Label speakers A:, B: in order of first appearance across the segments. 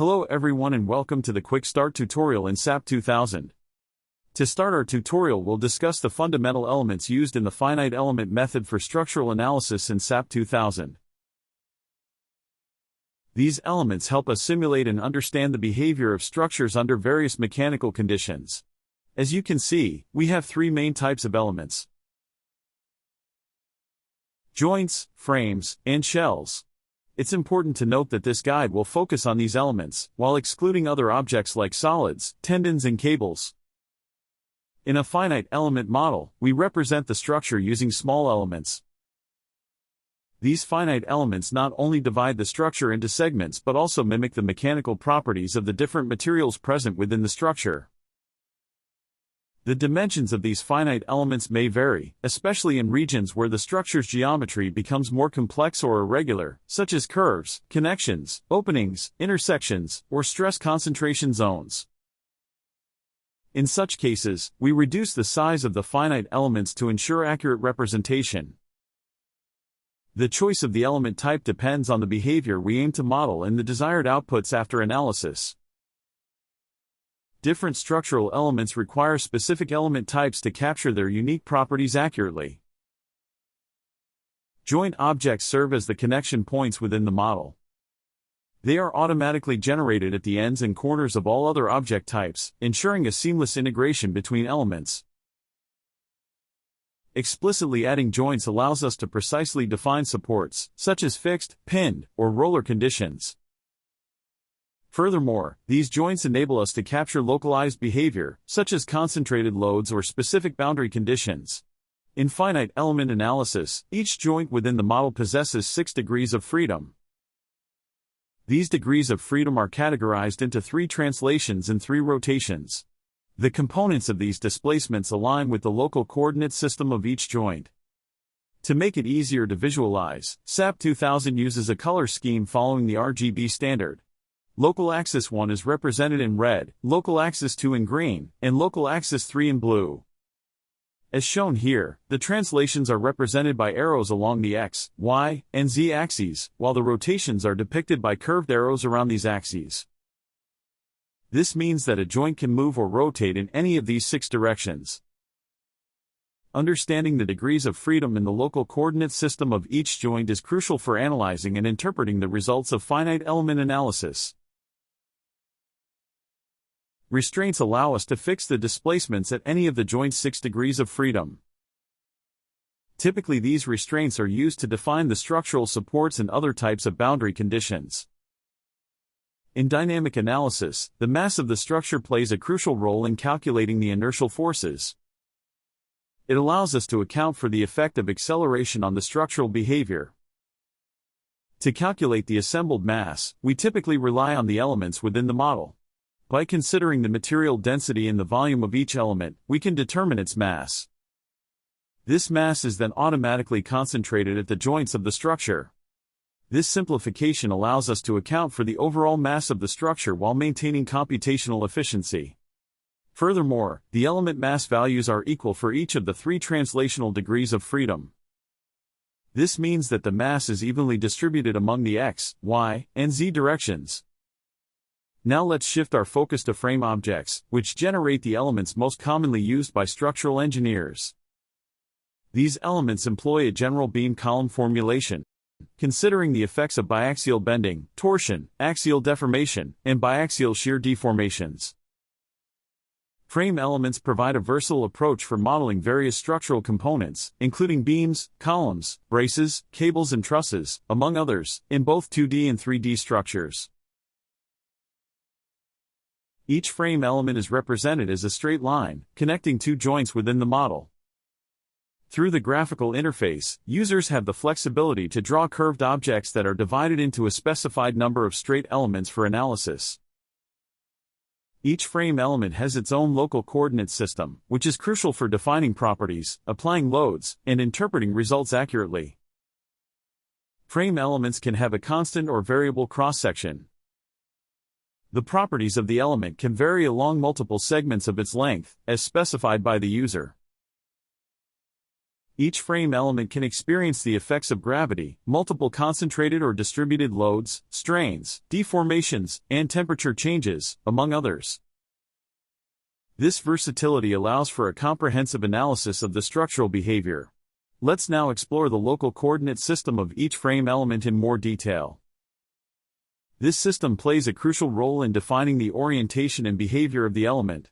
A: Hello everyone and welcome to the Quick Start tutorial in SAP 2000. To start our tutorial, we'll discuss the fundamental elements used in the finite element method for structural analysis in SAP 2000. These elements help us simulate and understand the behavior of structures under various mechanical conditions. As you can see, we have three main types of elements: joints, frames, and shells. It's important to note that this guide will focus on these elements, while excluding other objects like solids, tendons and cables. In a finite element model, we represent the structure using small elements. These finite elements not only divide the structure into segments but also mimic the mechanical properties of the different materials present within the structure. The dimensions of these finite elements may vary, especially in regions where the structure's geometry becomes more complex or irregular, such as curves, connections, openings, intersections, or stress concentration zones. In such cases, we reduce the size of the finite elements to ensure accurate representation. The choice of the element type depends on the behavior we aim to model and the desired outputs after analysis. Different structural elements require specific element types to capture their unique properties accurately. Joint objects serve as the connection points within the model. They are automatically generated at the ends and corners of all other object types, ensuring a seamless integration between elements. Explicitly adding joints allows us to precisely define supports, such as fixed, pinned, or roller conditions. Furthermore, these joints enable us to capture localized behavior, such as concentrated loads or specific boundary conditions. In finite element analysis, each joint within the model possesses 6 degrees of freedom. These degrees of freedom are categorized into 3 translations and 3 rotations. The components of these displacements align with the local coordinate system of each joint. To make it easier to visualize, SAP 2000 uses a color scheme following the RGB standard. Local axis 1 is represented in red, local axis 2 in green, and local axis 3 in blue. As shown here, the translations are represented by arrows along the X, Y, and Z axes, while the rotations are depicted by curved arrows around these axes. This means that a joint can move or rotate in any of these 6 directions. Understanding the degrees of freedom in the local coordinate system of each joint is crucial for analyzing and interpreting the results of finite element analysis. Restraints allow us to fix the displacements at any of the joint's 6 degrees of freedom. Typically, these restraints are used to define the structural supports and other types of boundary conditions. In dynamic analysis, the mass of the structure plays a crucial role in calculating the inertial forces. It allows us to account for the effect of acceleration on the structural behavior. To calculate the assembled mass, we typically rely on the elements within the model. By considering the material density and the volume of each element, we can determine its mass. This mass is then automatically concentrated at the joints of the structure. This simplification allows us to account for the overall mass of the structure while maintaining computational efficiency. Furthermore, the element mass values are equal for each of the 3 translational degrees of freedom. This means that the mass is evenly distributed among the X, Y, and Z directions. Now let's shift our focus to frame objects, which generate the elements most commonly used by structural engineers. These elements employ a general beam column formulation, considering the effects of biaxial bending, torsion, axial deformation, and biaxial shear deformations. Frame elements provide a versatile approach for modeling various structural components, including beams, columns, braces, cables and trusses, among others, in both 2D and 3D structures. Each frame element is represented as a straight line, connecting 2 joints within the model. Through the graphical interface, users have the flexibility to draw curved objects that are divided into a specified number of straight elements for analysis. Each frame element has its own local coordinate system, which is crucial for defining properties, applying loads, and interpreting results accurately. Frame elements can have a constant or variable cross-section. The properties of the element can vary along multiple segments of its length, as specified by the user. Each frame element can experience the effects of gravity, multiple concentrated or distributed loads, strains, deformations, and temperature changes, among others. This versatility allows for a comprehensive analysis of the structural behavior. Let's now explore the local coordinate system of each frame element in more detail. This system plays a crucial role in defining the orientation and behavior of the element.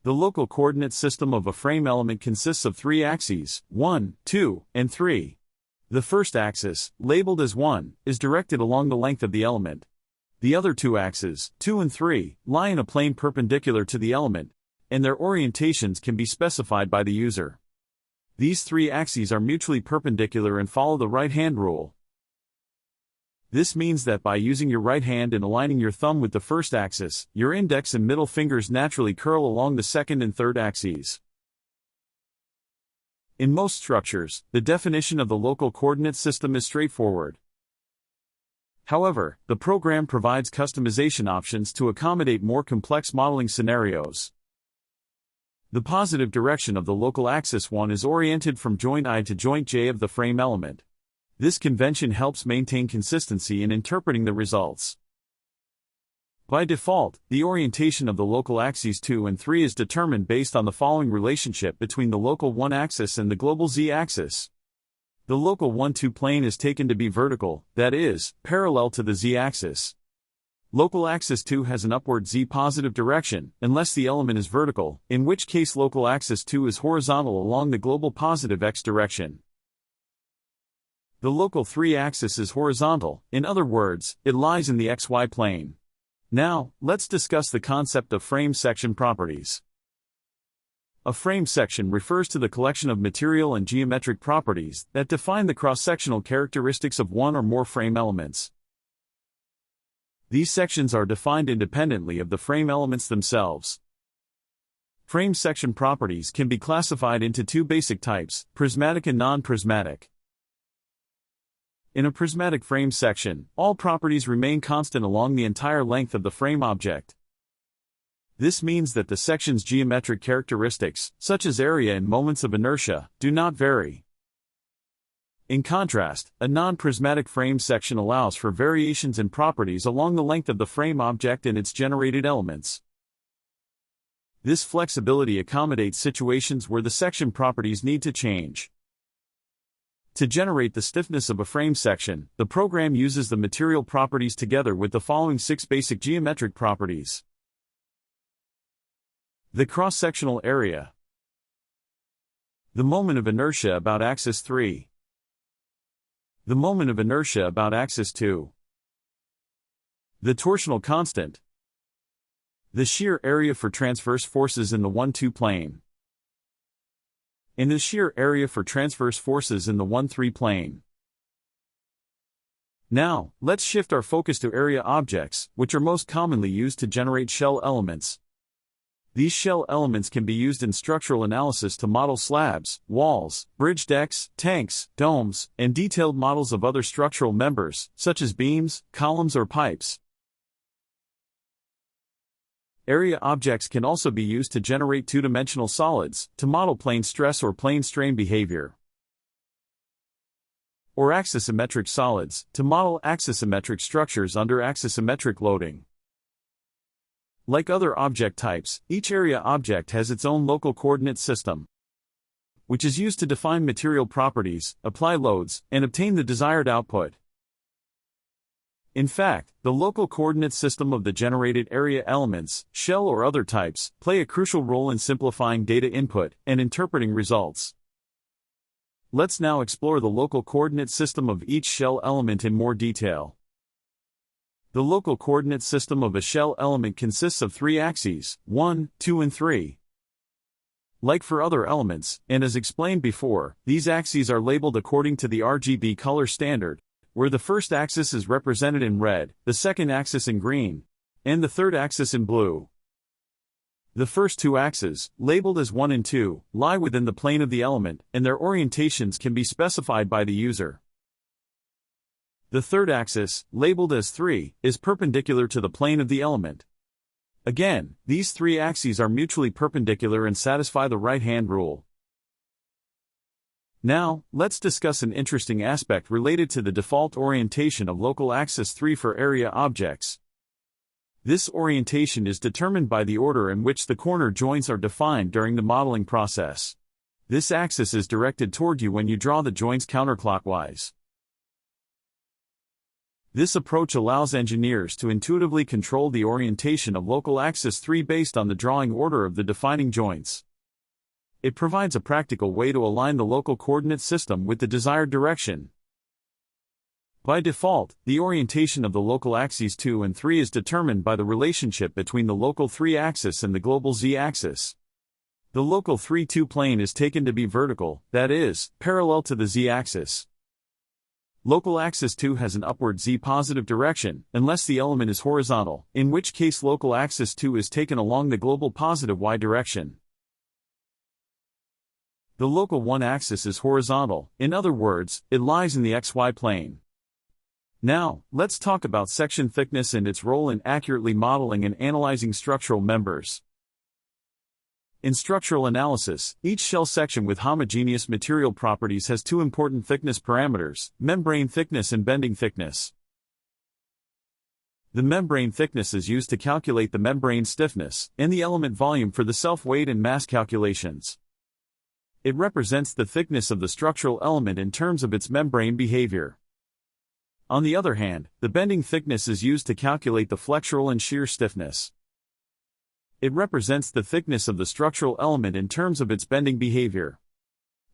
A: The local coordinate system of a frame element consists of three axes, 1, 2, and 3. The first axis, labeled as 1, is directed along the length of the element. The other two axes, 2 and 3, lie in a plane perpendicular to the element, and their orientations can be specified by the user. These three axes are mutually perpendicular and follow the right-hand rule. This means that by using your right hand and aligning your thumb with the first axis, your index and middle fingers naturally curl along the second and third axes. In most structures, the definition of the local coordinate system is straightforward. However, the program provides customization options to accommodate more complex modeling scenarios. The positive direction of the local axis 1 is oriented from joint I to joint J of the frame element. This convention helps maintain consistency in interpreting the results. By default, the orientation of the local axes 2 and 3 is determined based on the following relationship between the local 1 axis and the global Z axis. The local 1-2 plane is taken to be vertical, that is, parallel to the Z axis. Local axis 2 has an upward Z positive direction, unless the element is vertical, in which case local axis 2 is horizontal along the global positive X direction. The local 3 axis is horizontal, in other words, it lies in the XY plane. Now, let's discuss the concept of frame section properties. A frame section refers to the collection of material and geometric properties that define the cross-sectional characteristics of one or more frame elements. These sections are defined independently of the frame elements themselves. Frame section properties can be classified into two basic types, prismatic and non-prismatic. In a prismatic frame section, all properties remain constant along the entire length of the frame object. This means that the section's geometric characteristics, such as area and moments of inertia, do not vary. In contrast, a non-prismatic frame section allows for variations in properties along the length of the frame object and its generated elements. This flexibility accommodates situations where the section properties need to change. To generate the stiffness of a frame section, the program uses the material properties together with the following 6 basic geometric properties. The cross-sectional area. The moment of inertia about axis 3. The moment of inertia about axis 2. The torsional constant. The shear area for transverse forces in the 1-2 plane. And the shear area for transverse forces in the 1-3 plane. Now, let's shift our focus to area objects, which are most commonly used to generate shell elements. These shell elements can be used in structural analysis to model slabs, walls, bridge decks, tanks, domes, and detailed models of other structural members, such as beams, columns, or pipes. Area objects can also be used to generate two-dimensional solids, to model plane stress or plane strain behavior. Or axisymmetric solids, to model axisymmetric structures under axisymmetric loading. Like other object types, each area object has its own local coordinate system, which is used to define material properties, apply loads, and obtain the desired output. In fact, the local coordinate system of the generated area elements, shell or other types, play a crucial role in simplifying data input and interpreting results. Let's now explore the local coordinate system of each shell element in more detail. The local coordinate system of a shell element consists of 3 axes, 1, 2 and 3. Like for other elements, and as explained before, these axes are labeled according to the RGB color standard, where the first axis is represented in red, the second axis in green, and the third axis in blue. The first 2 axes, labeled as 1 and 2, lie within the plane of the element, and their orientations can be specified by the user. The third axis, labeled as 3, is perpendicular to the plane of the element. Again, these 3 axes are mutually perpendicular and satisfy the right-hand rule. Now, let's discuss an interesting aspect related to the default orientation of local axis 3 for area objects. This orientation is determined by the order in which the corner joints are defined during the modeling process. This axis is directed toward you when you draw the joints counterclockwise. This approach allows engineers to intuitively control the orientation of local axis 3 based on the drawing order of the defining joints. It provides a practical way to align the local coordinate system with the desired direction. By default, the orientation of the local axes 2 and 3 is determined by the relationship between the local 3 axis and the global z-axis. The local 3-2 plane is taken to be vertical, that is, parallel to the z-axis. Local axis 2 has an upward z-positive direction, unless the element is horizontal, in which case local axis 2 is taken along the global positive y direction. The local 1 axis is horizontal, in other words, it lies in the xy plane. Now, let's talk about section thickness and its role in accurately modeling and analyzing structural members. In structural analysis, each shell section with homogeneous material properties has two important thickness parameters: membrane thickness and bending thickness. The membrane thickness is used to calculate the membrane stiffness, and the element volume for the self-weight and mass calculations. It represents the thickness of the structural element in terms of its membrane behavior. On the other hand, the bending thickness is used to calculate the flexural and shear stiffness. It represents the thickness of the structural element in terms of its bending behavior.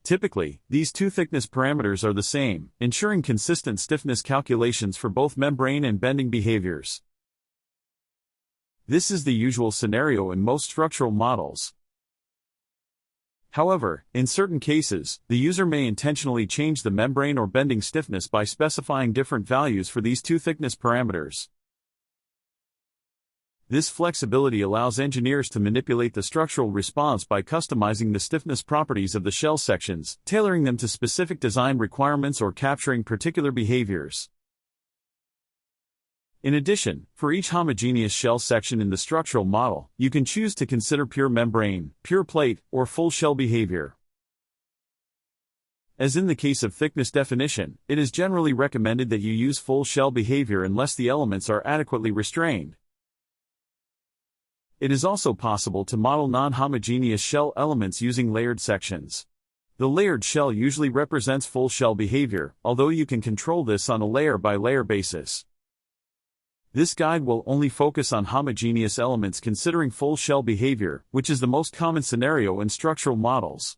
A: Typically, these two thickness parameters are the same, ensuring consistent stiffness calculations for both membrane and bending behaviors. This is the usual scenario in most structural models. However, in certain cases, the user may intentionally change the membrane or bending stiffness by specifying different values for these two thickness parameters. This flexibility allows engineers to manipulate the structural response by customizing the stiffness properties of the shell sections, tailoring them to specific design requirements or capturing particular behaviors. In addition, for each homogeneous shell section in the structural model, you can choose to consider pure membrane, pure plate, or full shell behavior. As in the case of thickness definition, it is generally recommended that you use full shell behavior unless the elements are adequately restrained. It is also possible to model non-homogeneous shell elements using layered sections. The layered shell usually represents full shell behavior, although you can control this on a layer-by-layer basis. This guide will only focus on homogeneous elements considering full shell behavior, which is the most common scenario in structural models.